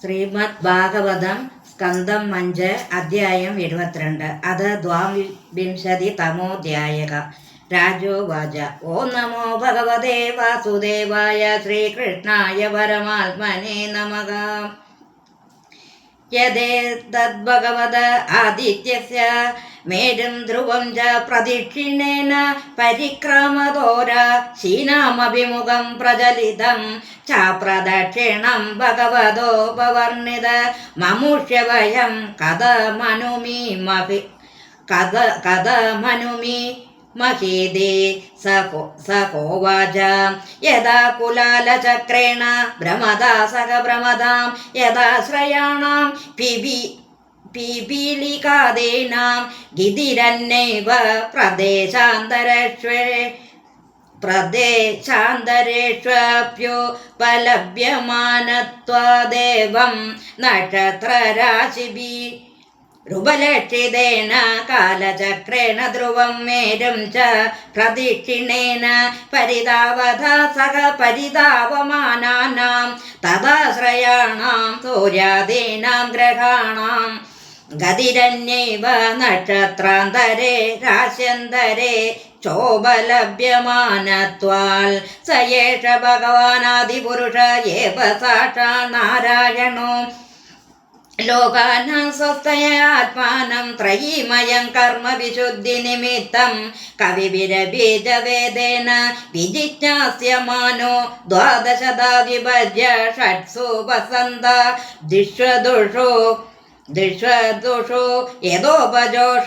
ശ്രീമദ് ഭാഗവതം സ്കന്ധം 5 അധ്യായം 72 അത് ദ്വാവിംശതി തമോധ്യായക. രാജോവാച ഓം നമോ ഭഗവതേ വാസുദേവായ ശ്രീകൃഷ്ണായ പരമാത്മനേ നമഃ. യദേതദ്ഭഗവത ആദിത്യസ്യ മേരും ധ്രുവം ച പ്രദക്ഷിണേന പരിക്രമതോരാ ശീനാമഭിമുഖം പ്രചലിതം ചാപ്രദക്ഷിണം ഭഗവതോപവർണിത മമുഷ്യവയം കഥമനുമി മഹീദേ സഹോവാച യഥാ കുലാലചക്രേണ ഭ്രമദാ സഹ ഭ്രമദാം യഥാശ്രയാണാം പീപീലികാദേനാം ഗിതിരന്നൈവ പ്രദേശാന്തരേഷ്വപ്യോപലഭ്യമാനത്വാദേവം നക്ഷത്രരാശിഭിः രുബലക്ഷിതേന കാലചക്രേണ ധ്രുവം മേരും ച പ്രദക്ഷിണേന പരിതാവതാ സഹ പരിതാവമാനാനാം തദാശ്രയാണാം സൂര്യാദീനാം ഗ്രഹാണാം ഗതിരന്യൈവ നക്ഷത്രാന്തരേ രാശ്യന്തരേ ചോപലഭ്യമാനത്വാൽ സ ഏഷ ഭഗവാനാദിപുരുഷ ഏവ സാക്ഷാൽ നാരായണോ ലോകാനാം സ്വസ്ഥയാത്മാനം ത്രയീമയം കർമ്മ വിശുദ്ധി നിമിത്തം കവിവിരബീജവേദേന വിജിജ്ഞാസ്യമാനോ ദ്വാദശതാ വിഭജ്യ ഷട്സു വസന്ത ദിഷ്വദുഷോ യഥോപജോഷ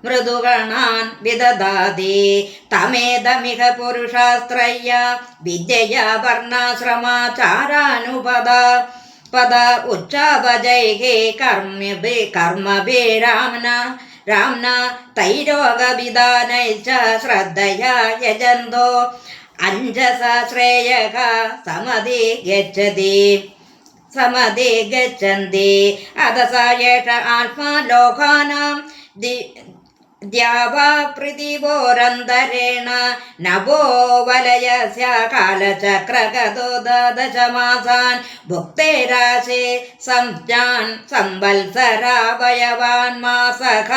മൃദുഗണാൻ വിദദാതി തമേദമിഹ പുരുഷാസ്ത്രയ്യ വിദ്യയാ വർണ്ണാശ്രമാചാരാനുപദ ഉച്ചാപജൈഹേ കർമ്മഭിരാംന തൈരോഗവിധാനൈശ്ച ശ്രദ്ധയാ യജന്തോ അഞ്ജസ ശ്രേയഃ സമതി ഗച്ഛന്തി അദസ ഏഷ ആത്മാ ലോകാനാം ദ്യാവാ പൃഥിവോരന്തരേണ നഭോ വലയസ്യ കാലചക്രഗതോ ദശമാസാൻ ഭുക്തേരാശേ സംജ്ഞാൻ സംവത്സരാവയവാൻ മാസഃ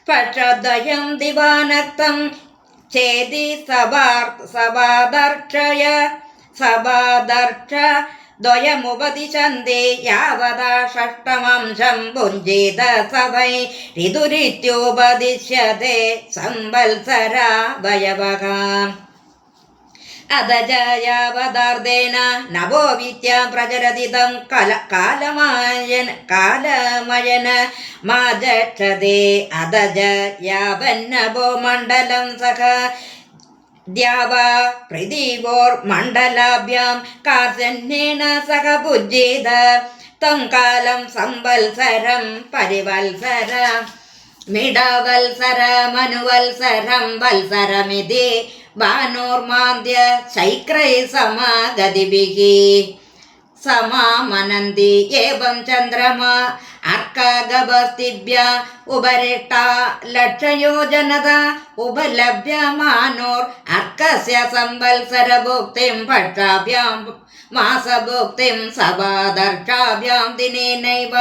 പക്ഷദ്വയം ദിവാനക്തം ചേതി സഭാദർക്ഷ ദ്വയമുപദിശന്തി യാവതാ ഷഷ്ടമംശം ഭുഞ്ജീത സഭൈ ഋതുരിത്യോപദിശ്യത്തെ സംവത്സരാവയവഃ അദജയാവദാർദേന നവോ വിദ്യാം പ്രചരതിതം കാലമയന മാജക്ഷതേ അദജ യാവന്നവോ മണ്ഡലം സഖ ദ്യാവാ പൃഥിവോർമണ്ഡലാഭ്യാം കാർജന്യേന സഹ ഭുജ്യേത തം കാലം സംവത്സരം പരിവത്സര മിഡവത്സര മനുവത്സരം വത്സരമിതി ഭാനോർമാന്ദ്യ ശൈക്രൈ സമഗതിഭിः സമാമനന്തി ഏവം ചന്ദ്രമാ അർക്കഗഭസ്തിഭ്യ ഉപരിഷ്ടാ ലക്ഷയോജനത ഉപലഭ്യമാനോർ അർക്കസ്യ സംവത്സരഭുക്തിം പക്ഷാഭ്യാം മാസഭുക്തിം സഭാദർക്ഷാഭ്യാം ദിനേനൈവ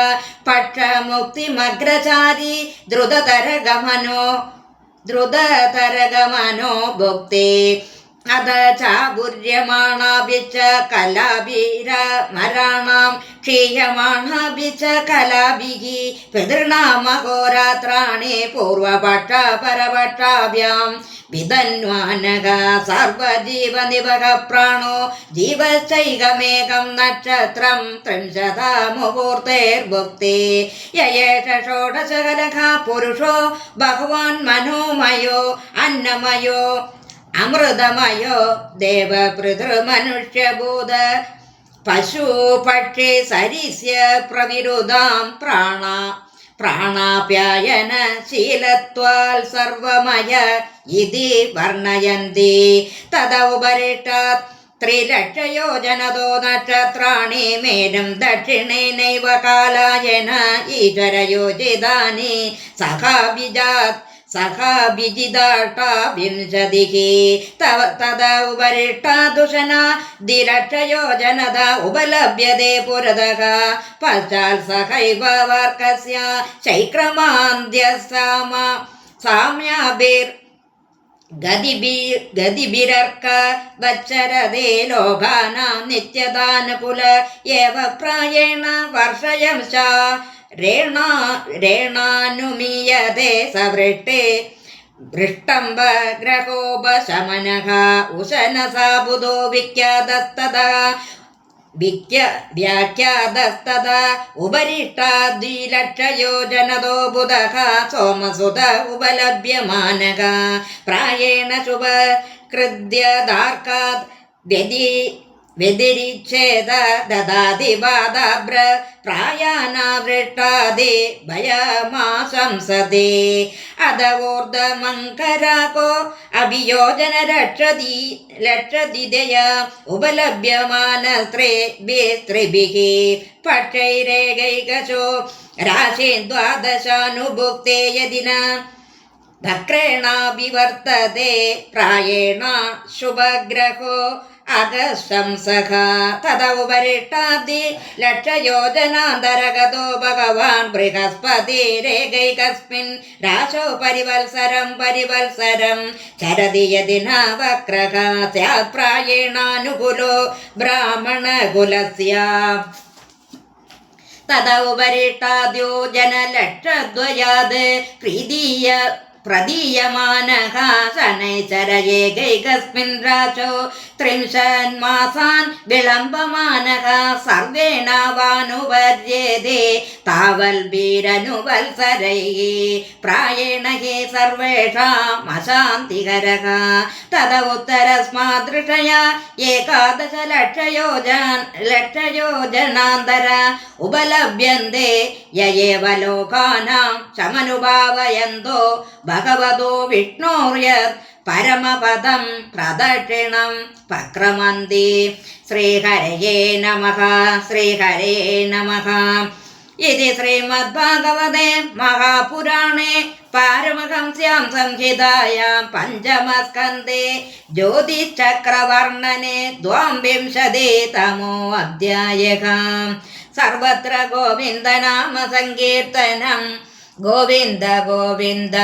പക്ഷമുക്തിമഗ്രചാരി ദ്രുതതരഗമനോ ഭുക്തി അത ചാപുര്യമാണാഭിച്ച കലാഭിരമരാണാം ക്ഷീയമാണാഭിച്ച കലാഭിः പിതൃണാമഹോരാത്രാണി പൂർവപക്ഷ പരപക്ഷാഭ്യാം വിധന്വാനക സർവജീവനിവഹ പ്രാണോ ജീവശ്ചൈകമേകം നക്ഷത്രം ത്രിംശതാ മുഹൂർത്തേർഭുക്തി യേഷ ഷോഡശകലഃ പുരുഷോ ഭഗവാൻ മനോമയോ അന്നമയോ അമൃതമയോ ദേവപൃഥൃമനുഷ്യഭൂത പശു പക്ഷി സരിസ്യ പ്രവിരുദാം പ്രാണാപ്യായന ശീലത്വാൽ സർവമയ ഇതി വർണ്ണയന്തി തദ ഉപരിഷ്ടാത് ത്രിലക്ഷയോജനതോ നക്ഷത്രാണി മേരും ദക്ഷിണേനൈവ കാലായന ഈശ്വരയോജിതാനി സഹാഭിജിതാട്ടാ വിംശതിഃ തദ ഉപരിഷ്ടാദുഷന ദിലക്ഷയോജനത ഉപലഭ്യതേ പുരതഃ പശ്ചാത് സഹൈവ വർക്കസ്യ ശൈക്രമാന്ത്യ സാമ്യാഭിർ ഗതിഭിരർക്ക വച്ചരതേ ലോകാനാം നിത്യദാനകുല ഏവ പ്രായേണ വർഷയംശ രേണാനുമീയതേ സവൃഷ്ടേ വൃഷ്ടംബ ഗ്രഹോപശമനഃ ഉശനസാ ബുധോ വ്യാഖ്യാതസ്തദാ ഉപരിഷ്ടാദ്വിലക്ഷയോജനതോ ബുധഃ സോമസുത ഉപലഭ്യമാനഃ പ്രായേണ ശുഭകൃദ്യദാർക്കാദ് വ്യതിരിച്ഛേദ ദദാതി വാദാബ്ര പ്രായാനാവൃഷ്ടാദി ഭയമാശംസതേ അധവോർധമങ്കരാകോ അഭിയോജന ലക്ഷതിദയ ഉപലഭ്യമാനസ്ത്രീഭിः പക്ഷൈരേകൈകശോ രാശീൻ ദ്വാദശാനുഭുക്തേ യദിന ഭക്രേണാഭിവർത്തതേ പ്രായേണ ശുഭഗ്രഹോ അഗശംസഃ തദ ഉപരിഷ്ടാദി ലക്ഷയോജനാന്തരഗതോ ഭഗവാൻ ബൃഹസ്പതിരേകൈകസ്മിൻ രാശോ പരിവത്സരം ചരതി യദിന വക്രഃ സ്യാത് പ്രായേണാനുകൂലോ ബ്രാഹ്മണകുലസ്യ തദ ഉപരിഷ്ടാദ്യോജനലക്ഷദ്വയാത് പ്രദീയമാനഃ ശനൈശ്ചരയേകൈകസ്മിन् രാശോ ത്രിംശന്മാസാन् വിളംബമാനഃ സർവേണാവാനുപര്യത്തെ താവൽഭിരനുവത്സരൈः പ്രായേണ हि സർവേഷാമശാന്തികരः തദ ഉത്തരസ്മാദൃശയാ ലക്ഷയോജനാന്തര ഉപലഭ്യन्ते യയേവ ലോകാനാം ശമനുഭാവയന്തോ ഭഗവതോ വിഷ്ണോർയത് പരമപദം പ്രദക്ഷിണം പക്രമന്തി. ശ്രീഹരയേ നമഃ. ശ്രീഹരേ നമഃ. ഇതി ശ്രീമദ്ഭാഗവതേ മഹാപുരാണേ പാരമഹംസ്യാം സംഹിതായാം പഞ്ചമസ്കന്ധേ ജ്യോതിശ്ചക്രവർണ്ണനെ ദ്വാവിംശതിതമോ അധ്യായഃ. സർവത്ര ഗോവിന്ദനാമ സങ്കീർത്തനം. ഗോവിന്ദ ഗോവിന്ദ.